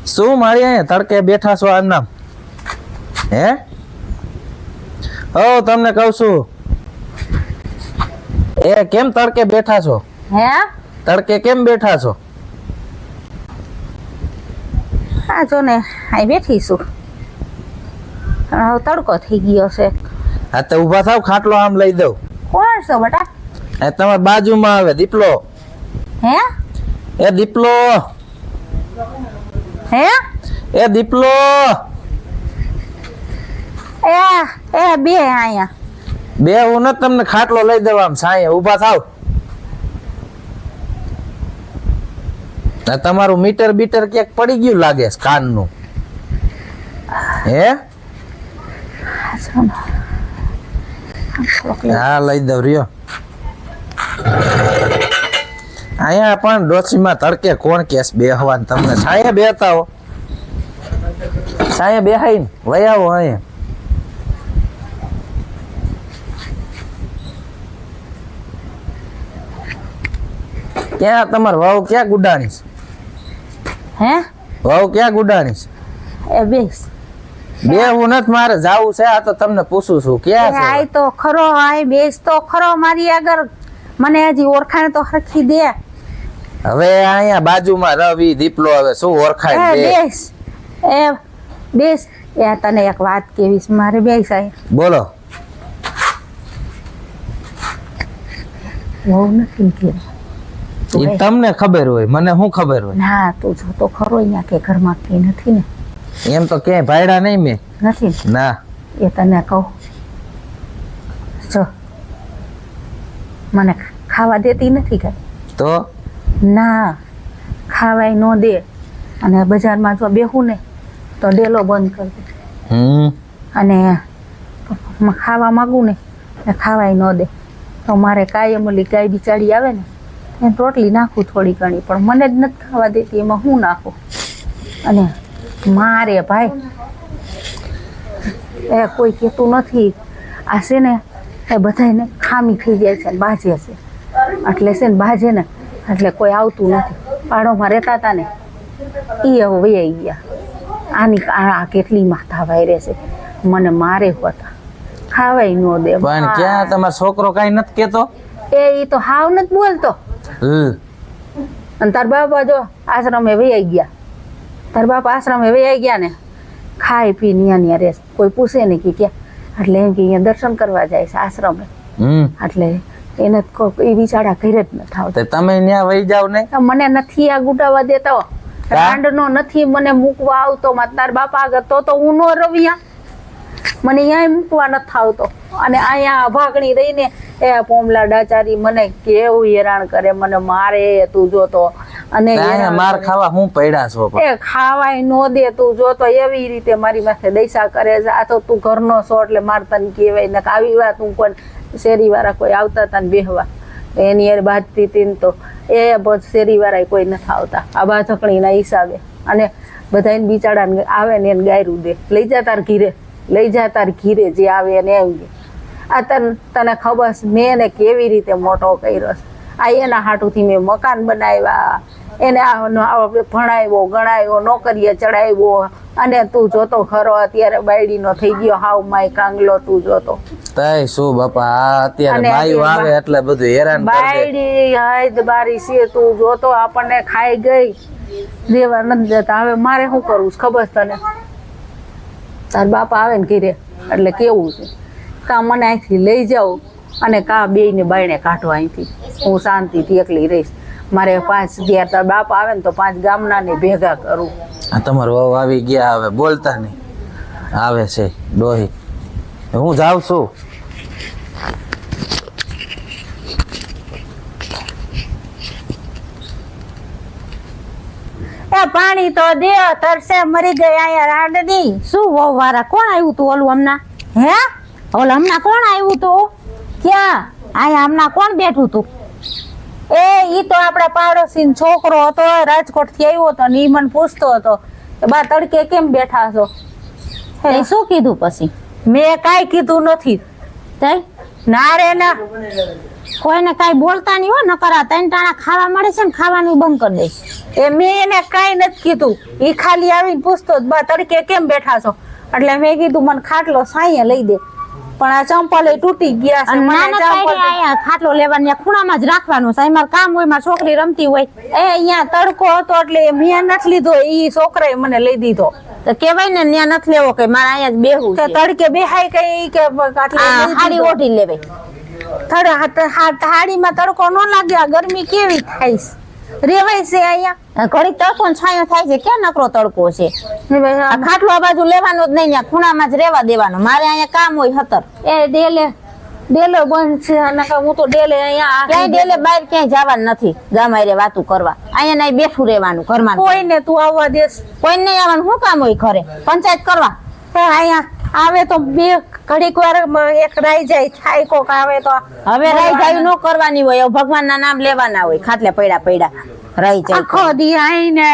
શું મારી અહીંયા તડકે બેઠા છો આમ નામ? હે તમને કહું છું એ કેમ તડકે બેઠા છો? હે તડકે કેમ બેઠા છો? આ જો ને અહીં બેઠી છું. હવે તડકો થઈ ગયો છે. હા તો ઊભા થાવ, ખાટલો આમ લઈ દઉં. કોણ છો બેટા? એ તમારી બાજુમાં આવે દીપલો. હે એ દીપલો, હે એ દીપલો. એ એ બે અહીંયા બે હું નથી, તમને ખાટલો લઈ દઉં આમ સાંયે. ઊભા થાવ. તમારું મીટર બીટર ક્યાંક પડી ગયું લાગે છે કાનનું. હે હા લઈ દઉં રહ્યો. અહીંયા પણ ડોસીમાં તડકે કોણ કેસ બેહવાન? તમને છાંયે બેહતા હો, છાંયે બેહાઈને વહી આવો અહીંયા. ક્યાં તમાર વાવ ક્યાં ગુડાણીશ? હે વાવ ક્યાં ગુડાણીશ? એ બેસ બે હું નથી, મારે જાવું છે. આ તો તમને પૂછું છું ક્યાં છે? આય તો ખરો, આય બેસ તો ખરો મારી આગળ. મને હજી ઓળખાણ તો હરખી દે. હવે અહીંયા બાજુમાં રવિ દીપલો, હવે શું ઓળખાય એ દે? બેસ એ બેસ. એ તને એક વાત કેવીશ, મારે બેસ આય. બોલો. બહુ નથી કે ઈ તમને ખબર હોય, મને શું ખબર હોય? ના તું જો તો ખરો અહીંયા કે ઘરમાં કઈ નથી ને? એમ તો ક્યાંય ભાયડા નહીં મેં. નથી ના. એ તને કહું, જો મને ખાવા દેતી નથી કઈ. તો ના ખાવાય ન દે, અને બજારમાં જો બેહું ને તો ડેલો બંધ કરી દે. અને ખાવા માગું ને ખાવાય ન દે તો મારે કાયમ ઓલી ગાય બિચારી આવે ને એને રોટલી નાખું થોડી ઘણી, પણ મને જ નથી ખાવા દેતી. એમાં હું નાખું? અને મારે ભાઈ એ કોઈ કહેતું નથી. આ છે ને એ બધાને ખામી થઈ જાય છે, બાજે છે એટલે છે ને બાજે ને એટલે કોઈ આવતું નથી. પાડોમાં રહેતા હતા ને એ હવે વહી ગયા. આની આ કેટલી માથા વાયરે છે, મને મારે હોતા ખાવાય ન દે. પણ ક્યાં તમારો છોકરો કઈ નથી કેતો? એ તો હાવ નથી બોલતો. અને તાર બાપા જો આશ્રમે વહી ગયા. તાર બાપા આશ્રમે વહી ગયા ને ખાઈ પી ન્યા રહેશે. કોઈ પૂછે ને કે ક્યાં, એટલે એમ કે અહીંયા દર્શન કરવા જાય છે આશ્રમે. એટલે એને એ બિચારા ઘરે જ નથી આવતા. તમે ત્યાં વહી જાવ ને? મને નથી આ ગુટાવા દેતો, કાંડનો નથી મને મૂકવા આવતો. તાર બાપા આગળ તો હું નો રવિયા, મને અહીંયા મૂકવા નથી આવતો. અને અહીંયા ભાગણી રહીને એ પોમલા ડાચારી મને કેવું હેરાન કરે, મને મારે તું જોતો. અને માર ખાવા હું પડ્યા છો? એ ખાવાય નો દે તું જોતો, એવી રીતે મારી માથે દૈસા કરે છે. આ તો તું ઘરનો છો એટલે માર તને કહેવાય ને. આવી વાત હું કોઈ શેરી વાળા કોઈ આવતા હતા ને બેહવા એની યાર બાજતી હતી તો એ શેરી વાળા કોઈ નથી આવતા આ બાજકણીના હિસાબે. અને બધાને બિચારાને આવે ને એને ગાયરું દે, લઈ જા તાર ઘીરે, લઈ જા તાર ઘીરે જે આવે એને એમ કે. આ તને ખબર છે મેં એને કેવી રીતે મોટો કર્યો છે? આ એના હાટુથી મેં મકાન બનાવ્યા, એને ભણાવ્યો ગણાવ્યો, નોકરીએ ચડાવ્યો. અને તું જોતો ખરો અત્યારે બાયડીનો થઈ ગયો હાવ માય કાંગલો. તું જોતો તઈ શું બાપા, આ અત્યારે બાયું આવે એટલે બધું હેરાન કરે. બાયડી હદ બારી છે, તું જોતો આપણને ખાઈ ગઈ, દેવા નથી દેતા. હવે મારે શું કરવું છે ખબર તને? તાર બાપા આવે ને ઘીરે એટલે કેવું છે, કા મને અહીંથી લઈ જાઉં અને કા બેયને બાયણે કાઢો અહીંથી. હું શાંતિથી એકલી રહીશ. મારે 5 ઘેર તાર બાપા આવે ને તો 5 ગામનાને ભેગા કરું. આ તમારો વહુ આવી ગયા, હવે બોલતા નહીં. આવે છે ડોહી, હું જાઉં છું. એ પાણી તો દે, તરસે મરી ગઈ અહીંયા રાંડની. શું વહુ વાળા કોણ આવ્યું તું ઓલું હમણાં? હે ઓલું હમણાં કોણ આવ્યું તું? ક્યાં અહીંયા હમણાં કોણ બેઠું તું? એ ઈ તો આપણા પાડોશી છોકરો હતો, રાજકોટ થી આવ્યો હતો ને ઈ મને પૂછતો હતો કે બા તડકે કેમ બેઠા છો? શું કીધું પછી? મેં કાંઈ કીધું નથી. ના રે ના, કોઈને કાંઈ બોલતા નહીં હો, નકર આ ત્રણ ટાણા ખાવા મળે છે ને ખાવાનું બંધ કરી દઈશ. એ મેં એને કાંઈ નથી કીધું. એ ખાલી આવીને પૂછતો જ, બા તડકે કેમ બેઠા છો? એટલે મેં કીધું મને ખાટલો સાંયે લઈ દે, પણ આ ચંપલ એ તૂટી ગયા છે. અને મને નાના ચંપલ તાયરે અહીંયા ખાટલો લેવાનો, ત્યાં ખૂણામાં જ રાખવાનો છે. મારે કામ હોય, મારી છોકરી રમતી હોય, એ અહીંયા તડકો હતો એટલે મેં નથી લીધો, એ છોકરાએ મને લઈ દીધો. તો કેવાય ને ત્યાં નથી લેવો કે મારે અહીંયા જ બેહવું તે છે. તડકે બેહાય કઈ કે આટલે આ લઈ હાડી દીધો. ઓઢી લેવાય. થાળીમાં તડકો ન લાગે, આ ગરમી કેવી થાય છે. રેવાય છે અહીંયા ઘડીક તડકો ને છાંયો થાય છે, ક્યાં નકરો તડકો છે. આ ખાટલો આ બાજુ લેવાનો જ નહીં, ત્યાં ખૂણામાં જ રહેવા દેવાનો. મારે અહીંયા કામ હોય હતર. એ ડેલો બંધ છે, અને હું તો ડેલે અહીંયા ક્યાંય ડેલે બહાર ક્યાંય જવાનું નથી, ગામાયરે વાતું કરવા. અહીંયા નહીં બેઠું રહેવાનું ઘરમાં. કોઈને તું આવવા દેસ? કોઈ નહીં આવવાનું, શું કામ હોય ઘરે? પંચાયત કરવા. અહીંયા આવે તો બે ઘડીક વાર એક રાઈ જાય થાય, કોક આવે તો હવે રહી જાય ન કરવાની હોય, ભગવાન ના નામ લેવાના હોય. ખાટલે પડ્યા રહી જાય. આખો દી આઈને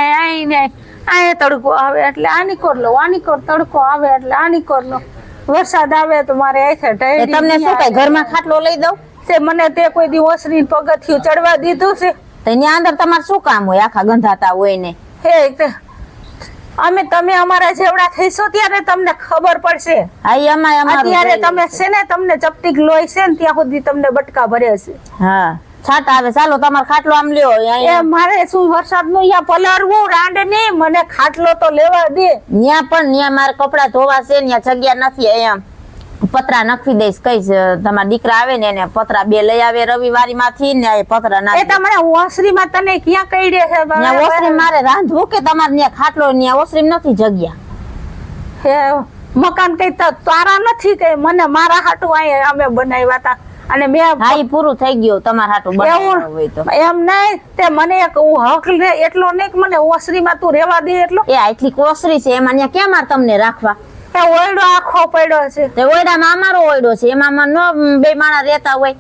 આયે તડકો આવે એટલે આની કર લો, આની કર, તડકો આવે એટલે આની કર લો, વરસાદ આવે તો મારે એ તમને શું કઈ ઘરમાં ખાટલો લઈ દઉં? તે મને તે કોઈ દી ઓસરી પગથિયું ચડવા દીધું છે? તો ત્યાં અંદર તમારે શું કામ હોય? આખા ગંધાતા હોય ને. તમે અમારા જેવડા થઈશો ત્યારે તમને ખબર પડશે. હા, ઈ અમારું અત્યારે જોયેલું તમે છે ને, તમને ચપટીક લોહી છે ને ત્યાં સુધી તમને બટકા ભરે છે. હા, છાટા આવે. ચાલો તમારો ખાટલો આમ લ્યો. એ મારે શું વરસાદ નું અહીંયા પલળવું રાંડ ને, મને ખાટલો તો લેવા દે. ન્યા પણ ન્યા મારે કપડા ધોવા છે, ન્યા જગ્યા નથી. અહીંયા પતરા નાખી દઈશ, કઈશ તમારા દીકરા આવે ને એને પતરા બે લઈ આવે રવિવારી માંથી ને એ પતરા નાખી. એ તમારે ઓસરી માં તને ક્યાં કઈડે છે? ન્યા ઓસરી મારે રાંધવું કે તમારે ન્યા ખાટલો? ન્યા ઓસરી નથી જગ્યા. હે મકાન કઈ તારા નથી કે મને મારા હાટું અહીંયા અમે બનાવ્યા હતા, અને મેં હા, ઈ પૂરું થઈ ગયું તમારા હાટું બનાવ્યું હોય તો. એમ નહીં, તે મને એક હક એટલો નહીં કે મને ઓસરી માં તું રેવા દે એટલો. એ આટલી કોસરી છે, એમાં ન્યા ક્યાં મારે તમને રાખવા? એ ઓયડો આખો પડ્યો છે. તે ઓયડામાં અમારો ઓયડો છે, એમાં નો બે માણસ રહેતા હોય.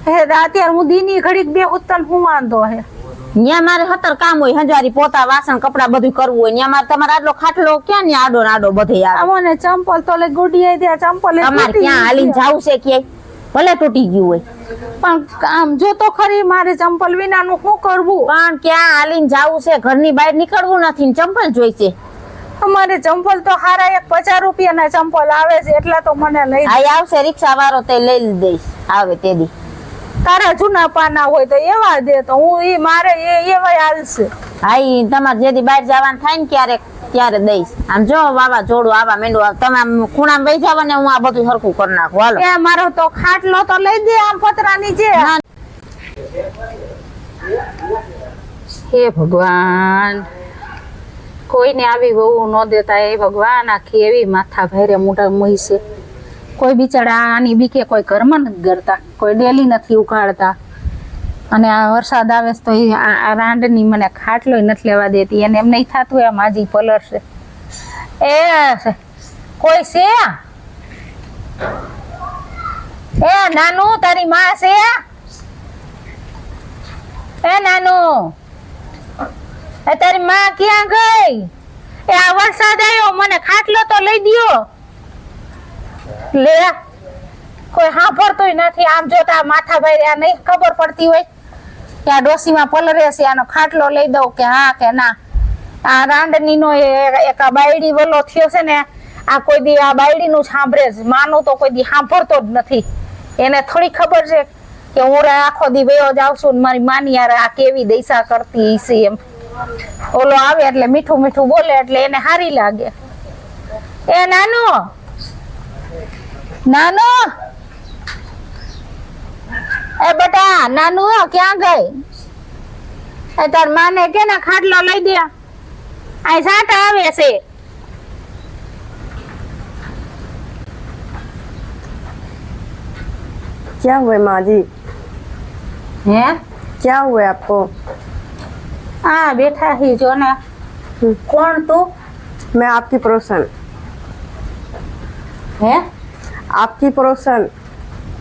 હે અત્યારે હું દીની ઘડીક બે ઉત્તન હું વાંધો હે. ન્યા મારે હતર કામ હોય, હંજારી પોતા વાસણ કપડા બધું કરવું હોય. ન્યા મારે તમારે આટલો ખાટલો ક્યાં ન્યા આડો ને આડો બધે આવે. મને ચંપલ તો લે ગુડી દે, ચંપલ તમારે ક્યાં હાલીને જાવું છે ક્યાંય? ભલે તૂટી ગયું હોય પણ આમ જો તો ખરી, મારે ચંપલ વિનાનું શું કરવું? પણ ક્યાં હાલીને જાવું છે? ઘરની બહાર નીકળવું નથી ને ચંપલ જોઈશે. અમારે ચંપલ તો હારા એક 50 રૂપિયાના ચંપલ આવે છે, એટલા તો મને લઈ દે. આ આવશે રિક્ષા વાળો તે લઈ દઈશ આવે તે દી. તારા જૂના પાના હોય તો એવા દે, તો હું ઈ મારે એવાય હાલશે. હા, ઈ તમારે જેથી બહાર જવાનું થાય ને ક્યારેક ત્યારે દઈશ. આમ જો વાવા જોડું આવા મેંડું તમે આમ ખૂણામાં બેસી જાવ ને હું આ બધું સરખું કરી નાખું. હાલો એ મારો તો ખાટલો તો લઈ દે આમ પતરા નીચે. હે ભગવાન, કોઈને આવી વહુ ન દેતા. એ ભગવાન, આખી એવી માથા ભારે મોટા મોહી છે. કોઈ બિચારા આની બીકે કોઈ ઘરમાં નથી ગરતા, કોઈ ડેલી નથી ઉઘાડતા. અને આ વરસાદ આવે તો આ રાંડની મને ખાટલો નથી લેવા દેતી. એને એમ નહીં થતું એમ આજી પલર છે. એ કોઈ છે? એ નાનું, તારી માં છે? એ નાનું, એ તારી માં ક્યાં ગઈ? એ આ વરસાદ આવ્યો, મને ખાટલો તો લઈ દ્યો. લે, કોઈ સાંભળતું નથી. આમ જોતા માથા ભાઈ આ નહીં ખબર પડતી હોય કે આ ડોસીમાં પલરે છે, આનો ખાટલો લઈ દઉં કે હા કે ના. આ રાંડની નો એક આ બાયડી વલ્લો થયો છે ને, આ કોઈ દી આ બાયડી નું સાંભળે જ, માનું તો કોઈ દી સાંભળતો જ નથી. એને થોડી ખબર છે કે હું આખો દી વયો જાઉં છું ને મારી માની યાર આ કેવી દૈસા કરતી છે એમ. ઓલો આવે એટલે મીઠું મીઠું બોલે એટલે એને સારી લાગે. એ નાનો, નાનો, એ બેટા નાનું, ક્યાં ગઈ? એ તાર માને કે ના ખાટલો લઈ દે, આ સાટા આવે છે. क्या हुआ माँ जी? હે क्या हुआ आपको? આ બેઠા હી જો ને. કોણ તું? मैं आपकी पड़ोसन. હે आपकी पड़ोसन.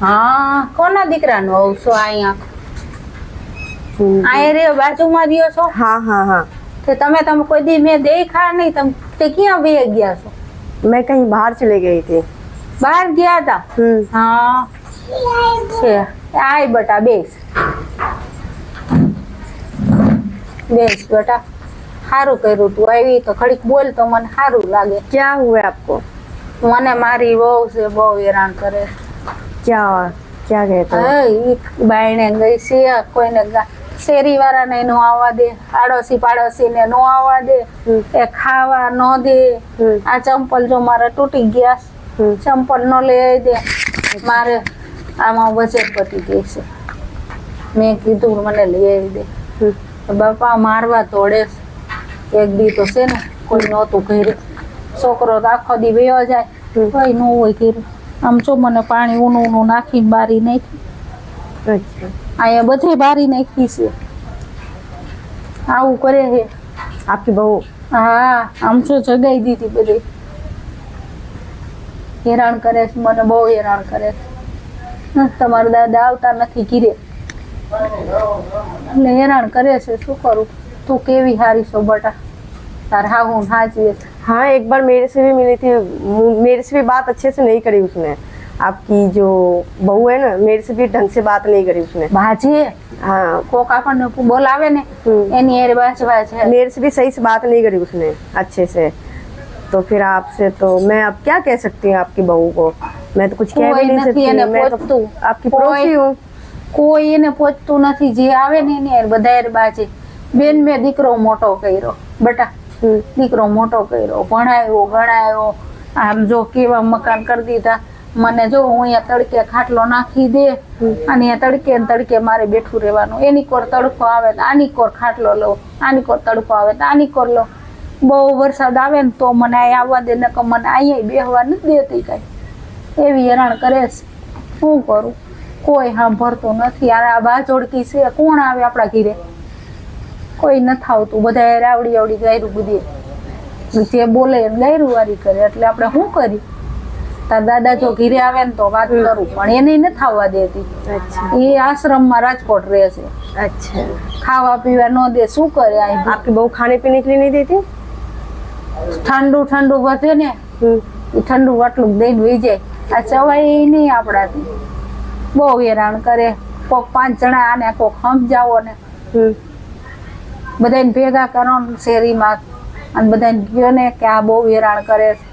હા, કોના દીકરાનો હોવ છો? અહીંયા અહીંયા રહ્યો, બાજુમાં રહ્યો છો? हाँ हाँ हाँ. તે તમે કોઈ દી મેં દેખા નહીં. તમે તે ક્યાં વહી ગયા છો? मैं कहीं बाहर चले गई थी. બહાર ગયા હતા? હા, છે આય બટા બેસ બેસ બટા સારું કર્યું તું આવી તો ઘડીક બોલ તો મને સારું લાગે क्या हुआ है आपको? મને મારી વહુ છે બહુ હેરાન કરે क्या क्या कहते हैं? ઈ બાયણે ગઈ છે કોઈને શેરી વાળાને નો આવવા દે આડોશી પાડોશી ને નો આવવા દે એ ખાવા નો દે આ ચંપલ જો મારા તૂટી ગયા ચંપલ નો લઈ આવી દે મારે આમાં બજેટ પતી ગઈ છે મેં કીધું મને લઈ આવી દે બાપા મારવા તોડે એક દી તો છે ને કોઈ નહોતું ઘરે છોકરો તો આખો દી વયો જાય કોઈ ન હોય ઘરે આમ જો મને પાણી ઊનું ઊનું નાખીને બારી નાખી अच्छा, અહીંયા બધે બારી નાખી છે આવું કરે છે आपकी बहू? હા આમ જો જગાઈ દીધી બધી હેરાન કરે છે મને બહુ હેરાન કરે છે તમારા દાદા આવતા નથી ઘીરે એટલે હેરાન કરે છે શું કરું તું કેવી હારી છો બટા તાર હા હું હાચવી છે हाँ, एक बार मेरे से भी मिली थी, मेरे से भी बात अच्छे से नहीं करी उसने। आपकी जो बहू है ना, मेरे से भी ढंग से बात नहीं करी उसने। બાજે हाँ, કોક આપણને બોલાવે ને એની હારે બાજવા છે मेरे से भी सही से बात नहीं करी उसने अच्छे से। तो फिर आपसे तो मैं अब क्या कह सकती हूँ आपकी बहू को? मैं तो कुछ कह भी કોઈ नहीं નથી सकती, એને मैं तो પહોંચતું. आपकी पड़ोसी हूँ। કોઈ એને પહોંચતું નથી જે આવે ને એની હારે બધા હારે બાજે બેન મેં દીકરો મોટો કર્યો બટા દીકરો મોટો કર્યો ભણાયો ગણાયો આમ જો કેવા મકાન કરી દીધા મને જો હું અહીંયા તડકે ખાટલો નાખી દે અને અહીંયા તડકે ને તડકે મારે બેઠું રહેવાનું એની કોર તડકો આવે તો આની કોર ખાટલો લો આની કોર તડકો આવે તો આની કોર લો બહુ વરસાદ આવે ને તો મને અહીંયા આવવા દે ને કે મને અહીંયા બેહવા નથી દેતી કાંઈ એવી હેરાન કરે છે શું કરું કોઈ સાંભળતું નથી આ બાજોડકી છે કોણ આવે આપણા ઘીરે કોઈ નથી આવતું બધા આવડી આવડી ગાયરું બધી જે બોલે ગાયરું વારી કરે એટલે આપણે શું કરી તાર દાદા જો ઘીરે આવે ને તો વાત કરું પણ એને નથી આવવા દેતી अच्छा એ આશ્રમમાં રાજકોટ રહે છે अच्छा, ખાવા પીવા ન દે શું કરે આ आपकी बहू खाने पीने के लिए नहीं देती? ઠંડુ ઠંડુ વધે ને એ ઠંડુ આટલું દઈને વહી જાય આ ચવાય નહીં આપણાથી બહુ હેરાન કરે કોક 5 જણા આને કોક સમજાવો ને બધાને ભેગા કરો ને શેરીમાં અને બધાને કહો ને કે આ બહુ હેરાન કરે છે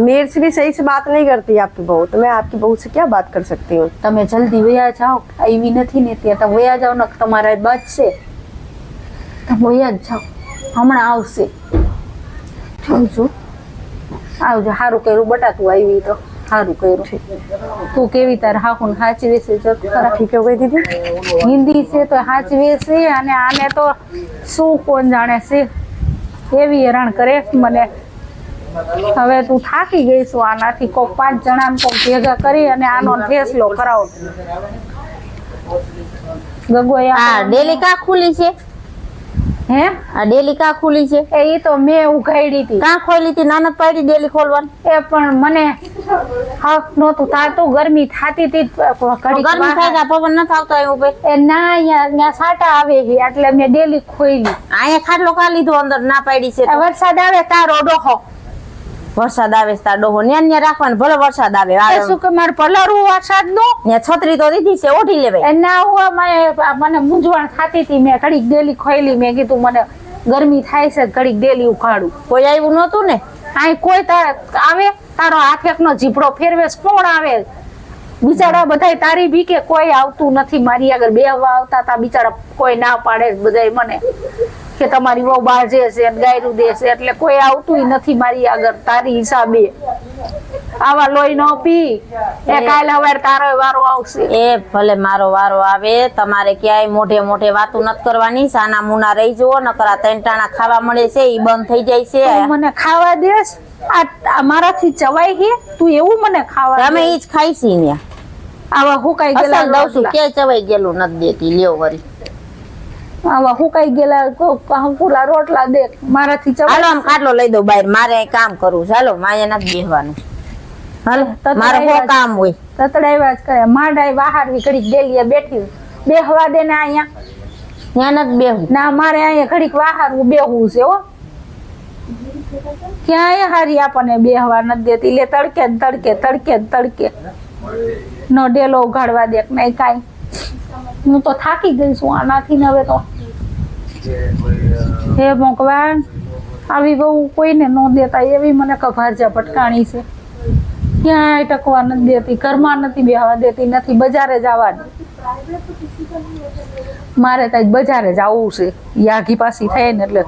मेरे से भी सही से बात नहीं करती आपकी बहू, तो मैं आपकी बहू से क्या बात कर सकती हूँ? તમે જલ્દી વયા જાઓ આવી નથી ને ત્યાં તમે વયા જાઓ ને તમારા બચશે તમે વયા જ જાઓ હમણાં આવશે આવજો આવજો સારું કર્યું બટા તું આવી તો સારું કર્યું તું કેવી તાર હાહુ ને હાચવી છે જો ખરા ठीक हो गई दीदी? હિન્દી છે તો હાચવી છે અને આને તો શું કોણ જાણે છે એવી હેરાન કરે છે મને હવે તું થાકી ગઈ છું આનાથી કોક 5 જણાને કોક ભેગા કરી અને આનો ફેસલો કરાવો ગગોયા આ ડેલી કા ખુલી છે? હે આ ડેલી કા ખુલી છે? એ ઈ તો મેં ઉઘાડી હતી કા ખોલી હતી? નાનક પાડી ડેલી ખોલવાની. એ પણ મને હક નહોતું થાતું ગરમી થાતી હતી ઘડીક ગરમી થાય બહાર. તા પવન નથી આવતો અહીં ઉપર. એ ના અહીંયા સાટા આવે છે એટલે મેં ડેલી ખોઈલી અહીંયા ખાટલો કા લીધો અંદર ના પાડી છે તો? વરસાદ આવે તારો ડોહો વરસાદ આવે છે તાર ડોહો ન્યા ન્યા રાખવાનું ભલે વરસાદ આવે એ શું કે મારે પલરવું વરસાદ નું ન્યા છત્રી તો દીધી છે ઓઢી લેવાય. ના હું મને મૂંઝવણ થતી હતી મેં ઘડીક ડેલી ખોઈલી મેં કીધું મને ગરમી થાય છે ઘડીક ડેલી ઉઘાડું કોઈ આવ્યું નહોતું ને? અહીં કોઈ આવે તારો હાથ એકનો જીભડો ફેરવે છે, કોણ આવે બિચારા બધાય તારી બી કે કોઈ આવતું નથી મારી આગળ બેહવા આવતા તા બિચારા કોઈ ના પાડે બધાય મને કે તમારી બહુ બાજે છે ને ગાયરું દે છે એટલે કોઈ આવતું નથી મારી આગળ તારી હિસાબે આવા લોહી નો પી એ કાલે હવે તારો વારો આવશે એ ભલે મારો વારો આવે તમારે ક્યાંય મોઢે મોઢે વાતું નથી કરવાની. સાના મુના રહી જુઓ નકર આ ત્રણ ટાણા ખાવા મળે છે ઈ બંધ થઈ જાય છે. તું મને ખાવા દેસ આ મારાથી ચવાય છે તું એવું મને ખાવા તમે દે? ઈ જ ખાઈ છી ન્યા. આવા હુકાઈ અસલ ગયેલા દઉં છું રોટલા. કે ચવાઈ ગયેલું નથી દેતી લ્યો વરી. આવા હુકાઈ ગયેલા પૂરા રોટલા દે મારાથી હાલો ચવાય આમ ખાટલો લઈ દઉં બહાર મારે અહીં કામ કરવું છે. હાલો માયા નથી બેહવાનું. હાલો તો મારે તો બહુ કામ હોય. તતડાવ્યા જ કરે માંડાઈ બહારવી ઘડીક ડેલીએ બેઠી બેહવા દે ને અહીંયા ત્યાં નથી બેહવું. ના મારે અહીંયા ઘડીક વાહારવું બેહવું છે હો ક્યાંય હારી આપણને બેહવા નથી દેતી લે તડકે ને તડકે તડકે ને તડકે ન ડેલો ઉઘાડવા દે કે નહીં કાંઈ. હું તો થાકી ગઈ છું આનાથી ને હવે તો. હે ભગવાન, આવી બહુ કોઈને ન દેતા એવી મને કભારજા ભટકાણી છે. ક્યાંય ટકવા નથી દેતી, ઘરમાં નથી બેહવા દેતી, નથી બજારે જવાની. મારે ત્યાં બજારે જવું છે, યાઘી પાછી થાય ને એટલે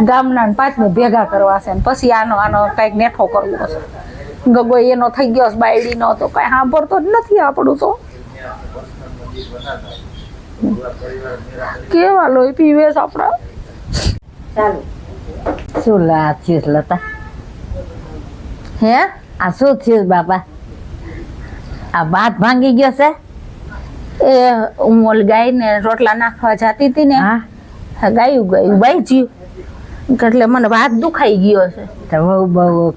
ગામના 5 ભેગા કરવા છે ને પછી આનો કંઈક નેઠો કરવો છે. ગગો એનો થઈ ગયો છે બાયડીનો, તો કાંઈ સાંભળતો જ નથી આપણું તો. કેવા લોહી પીવે છે આપણા. શું થયું લતા? હે આ શું થયું બાપા? આ ભાત ભાંગી ગયો છે? એ હું ઓલ ગાયને રોટલા નાખવા જતી હતી ને, ગાયું બાઈ જ્યું એટલે મને ભાત દુખાઈ ગયો છે. તો બહુ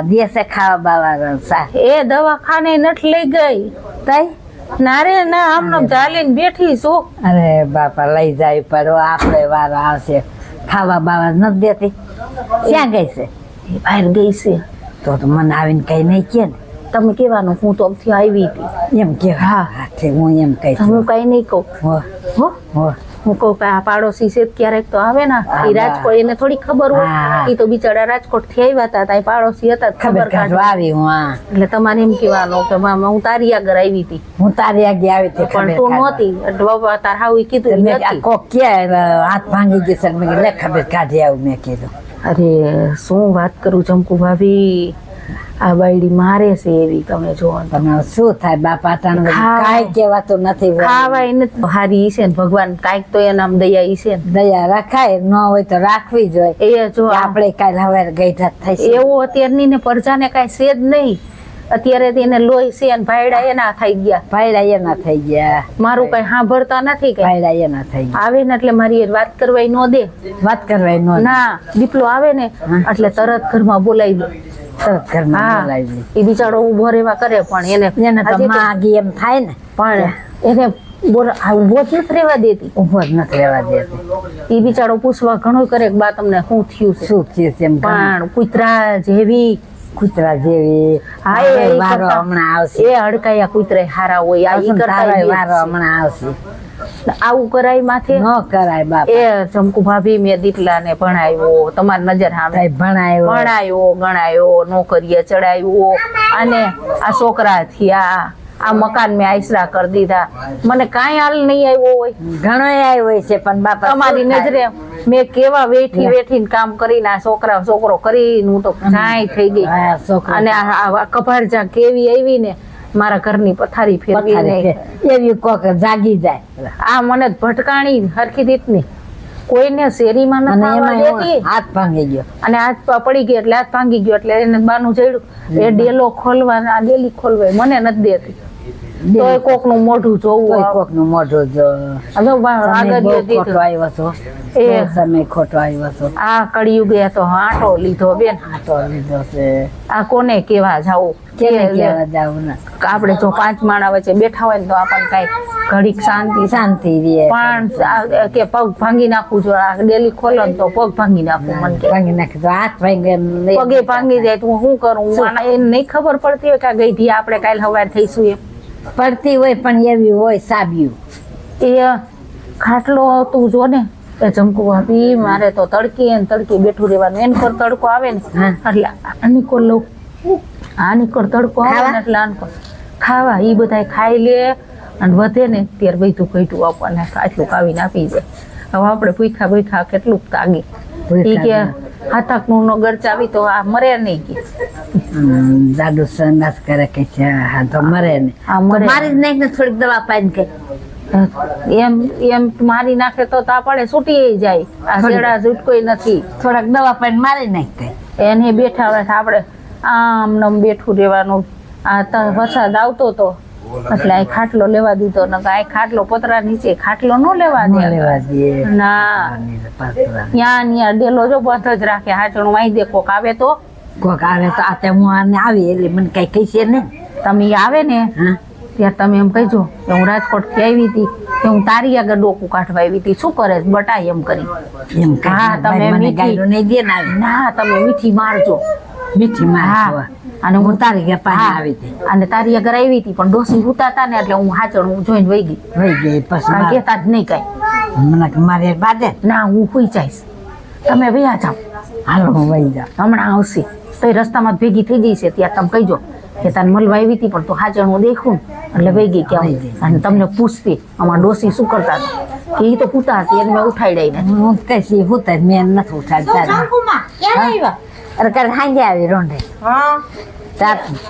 દેશે ખાવા બાવા એ દવાખાને નથી લઈ ગઈ તઈ? ના રે ના, આમને ચાલીને બેઠી છું. અરે બાપા લઈ જાય પર આપણે વાર આવશે. ખાવા બાવા નથી દેતી? ક્યાં ગઈ છે? એ બહાર ગઈ છે. તો મને આવીને કઈ નહીં કે ને. તમે કહેવાનું હું તો અમથી આવી હતી એમ કે? હા હું એમ કઈ હું કઈ નહીં કહું. હો હું કહું કે આ પાડોશી છે ક્યારેક તો આવે ને, એ રાજકોટ એને થોડી ખબર હોય. એ તો બિચારા રાજકોટ થી આવ્યા હતા, ત્યાં પાડોશી હતા, ખબર કાઢવા આવી હું. એટલે તમારે એમ કહેવાનું કે મામા હું તારી આગળ આવી હતી. હું તારી આગળ આવી હતી પણ તું નહોતી એટલે બાબા તાર હાવ કીધું નથી. કોક કે હાથ ભાંગી ગયો છે, મેં લે ખબર કાઢી આવું મેં કીધું. અરે શું વાત કરું ચંકુ ભાભી, આ બાયડી મારે છે એવી તમે જો. પણ શું થાય બાપા, કાંઈ કહેવાતું નથી. ખાવા એને હારી છે ને ભગવાન કાંઈક તો એના દયા ઈ છે ને. દયા રખાય, ન હોય તો રાખવી જોઈએ. એ જો આપણે કાલે હવે ગઈઢા થઈ એવું અત્યારની ને પ્રજાને કાંઈ છે જ નહીં. અત્યારે એને લોહી છે ને ભાયડા એના થઈ ગયા. ભાઈડા એના થઈ ગયા. મારું કઈ સાંભળતા નથી કે ભાઈડા એના થઈ ગયા. આવે ને એટલે મારી વાત કરવા ન દે. વાત કરવા નો ના, દીપલો આવે ને એટલે તરત ઘરમાં બોલાવી દે. તરત ઘરમાં બોલાવી એ બિચારો ઉભો રહેવા કરે પણ એને તો માગી એમ થાય ને. પણ એને ઉભો જ નથી રહેવા દેતી. ઉભો જ નથી રહેવા દેતી. એ બિચારો પૂછવા ઘણું કરે કે બા તમને શું થયું છે, શું થયું છે એમ. પણ કૂતરા જેવી કૂતરા જેવી. હા એ વારો હમણાં આવશે. એ હડકાયા કૂતરા હારા હોય. આ ઈ કરતા વારો હમણાં આવશે. આવું કરાય માથે ન કરાય બાપ. એ ચંકુ ભાભી મેં દીપલા ને ભણાવ્યો, તમારી નજર સામે ભણાવ્યો ગણાયો, નોકરીએ ચડાવ્યો, અને આ છોકરા થયા, આ મકાન મેં આશરા કરી દીધા. મને કાંઈ હાલ નહીં આવ્યો હોય. ઘણો આવ્યો છે પણ બાપા તમારી નજરે મેં કેવા વેઠી કામ કરીને આ છોકરો કરીને હું તો કાંઈ થઈ ગઈ. અને આ કભારજા કેવી આવી ને મારા ઘરની પથારી ફેરવી નહીં. એવી કોક જાગી જાય. આ મને ભટકાણી હરખી રીતની. કોઈને શેરીમાં નથી દેતી. હાથ ભાંગી ગયો અને હાથ પડી ગયો એટલે હાથ ભાંગી ગયો એટલે એને બાનું જડ્યું. એ ડેલો ખોલવા, આ ડેલી ખોલવાય મને નથી દેતી. તો કોક નું મોઢું જોવું, કોક નું મોઢું જો. એ સમય ખોટો આવ્યો છો. આ કળિયુગે તો આંટો લીધો બેન, આંટો લીધો છે. આ કોને કેવા જાવું, કેવા જાવું ને. આપણે જો 5 માણા વચ્ચે બેઠા હોય ને તો આપણને કઈ ઘડીક શાંતિ રહે. પણ કે પગ ભાંગી નાખવું જો, આ ડેલી ખોલો ને તો પગ ભાંગી નાખવું. મને ભાંગી નાખે તો હાથ ભાંગી પગે ભાંગી જાય તો હું શું કરું? એને નહીં ખબર પડતી હોય કે ગઈ ધી આપણે કાલ સવાર થઈશું એમ. પડતી હોય પણ એવી હોય સાબ્યું. એ ખાટલો તું જો ને એ ચંકુ ભાભી, મારે તો તડકી બેઠું રહેવાનું. એન પર તડકો આવે ને એટલે આની કોર લઉં, આની કોર તડકો આવે ને એટલે આનકો ખાવા. એ બધા ખાઈ લે અને વધે ને ત્યારે બધું કઈટું આપવાને આટલું કાવીને આપી દે. હવે આપણે ભૂખા કેટલું તાગી. એ કે હાથક નું ગરચાવી તો આ મરે નહીં કે જાડુ સંદાસ કરે કે છે તો મરે ને. મારી જ નાખ ને થોડીક દવા પાઈને કે એમ મારી નાખે તો પડે છૂટી જાય. આ શેડા છૂટકોય નથી. થોડાક દવા પાઈને મારી નાખે. એને બેઠા હોય આપણે આમ નમ બેઠું રહેવાનું. આ વરસાદ આવતો તો એટલે આ ખાટલો લેવા દીધો ને આ ખાટલો પતરા નીચે ખાટલો ન લેવા દે. ના ત્યાં ડેલો જો બંધ જ રાખે. હાચણું વાઈ દે. કોક આવે તો હું આને આવી એટલે મને કઈ કહીશે ને. તમે આવે ને ત્યારે તમે એમ કહેજો કે હું રાજકોટ થી આવી હતી, કે હું તારી આગળ ડોકું કાઢવા આવી હતી. શું કરે બટાઈ એમ કરી. એમ હા તમે નહીં દે ને. ના તમે મીઠી મારજો. મીઠી મારજો. અને હું તારી ઘેર પાસે આવી હતી. અને તારી આગળ આવી હતી પણ ડોસી હુતા હતા ને એટલે હું હાચણ હું જોઈને વહી ગઈ વહી ગઈ પછી કારણ કહેતા જ નહીં કાંઈ મને કે મારે બાદે ના હું હુઈ જઈશ તમે વયા જાઓ હાલો હું વહી જાઉં. હમણાં આવશે તો એ રસ્તામાં જ ભેગી થઈ જશે ત્યાં તમે કહીજો કે તારે મળવા આવી હતી પણ તું હાજર હું દેખું ને એટલે વહી ગઈ ક્યાં અને તમને પૂછતી અમારા ડોસી શું કરતા હતા કે એ તો પૂતા હશે એને મેં ઉઠાડી ને હું કઈ હું તો મેં નથી ઉઠાડતા. શંકુમાં ક્યારે આવ્યા અરે કાલે સાંજે આવી રોંઢે. હા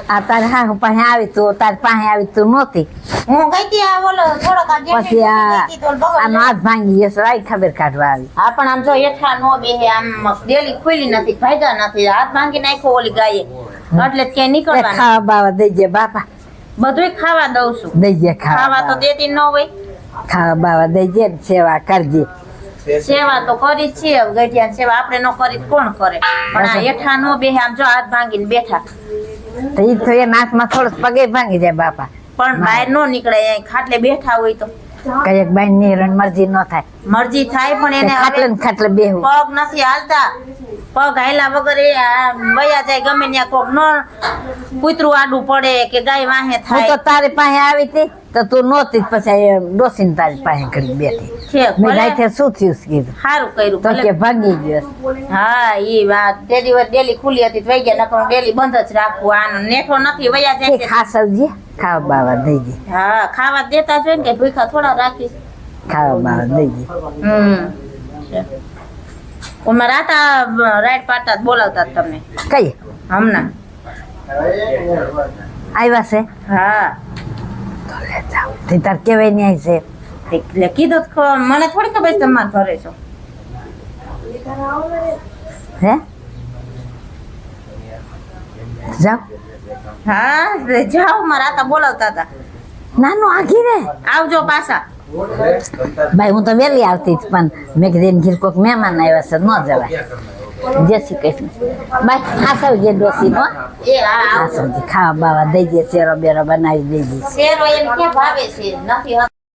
આ તારે હા પાસે આવી તું તારી પાસે આવી તું નહોતી. હું ગઈ હતી આ ઓલો થોડોક આ જેઠ પછી ગઈ હતી તો બગડ આનો હાથ ભાંગી જશે આઈ ખબર કાઢવા આવી. હા પણ આમ જો હેઠા નો બેહે આમ ડેલી ખુલી નથી ભાગ્યા નથી હાથ ભાંગી નાખ્યો ઓલી ગાયે એટલે જ ક્યાંય એ નીકળવા ખાવા બાવા દઈ બાપા બધુંય ખાવા દઉં છું દઈ ખાવા તો દેતી ન હોય ખાવા બાવા દઈ ને સેવા કરજે. સેવા તો કરી જ છે ગઢિયા સેવા આપણે ન કરી તો કોણ કરે પણ આ હેઠા નો બેહે આમ જો હાથ ભાંગીને બેઠા તો ઈ તો એના હાથમાં થોડોક પગે ભાંગી જાય બાપા. પણ બહાર નો નીકળે અહીં ખાટલે બેઠા હોય તો કઈ એક બાઈ ની મરજી ન થાય મરજી થાય પણ એને ખાટલે હવે ને ખાટલે બેહવું. પગ નથી હાલતા પગ હાલ્યા વગર એ આ વયા જાય ગમે ત્યાં કોક ન કૂતરું આડું પડે કે ગાય વાહે હું તો થાય તારી પાસે આવી હતી તો તું નહોતી પછી ડોસીને તારી પાસે કરી બેઠી. છે મેં ભલે રાતે શું થયું છે કીધું સારું કર્યું તો ભલે. કે ભાગી ગયો. હા ઈ વાત તે દિવસ ડેલી ખુલી હતી તો વઈ ગયા નકર ડેલી બંધ જ રાખવું આનો નેઠો નથી વયા જાય કે છે. ખાસવજે ખાવા બાવા દઈ દે હા ખાવા દેતા જોઈને કે ભૂખા થોડા રાખી ખાવા બાવા દઈ દે. ઓમાં રાતા રાઈડ પાડતા જ બોલાવતા જ તમને કઈ હમણાં આવ્યા છે હા તે તાર કેવાય નહીં આવી છે. એટલે કીધું તો મને થોડી ખબર છે તમારા ઘરે છો હે જાવ હા જાઓ માં રાતા બોલાવતા હતા નાનું આઘી રે આવજો પાછા ભાઈ હું તો વહેલી આવતી જ પણ મેં કીધું ઘીર કોઈક મહેમાન આવ્યા છે ન જવાય. જય શ્રી કૃષ્ણ ભાઈ ખાસવજે ડોસી નો એ હા ખાસવજે ખાવા બાવા દઈ દે શેરો બેરો બનાવી દઈ દે. શેરો એને ક્યાં ભાવે છે નથી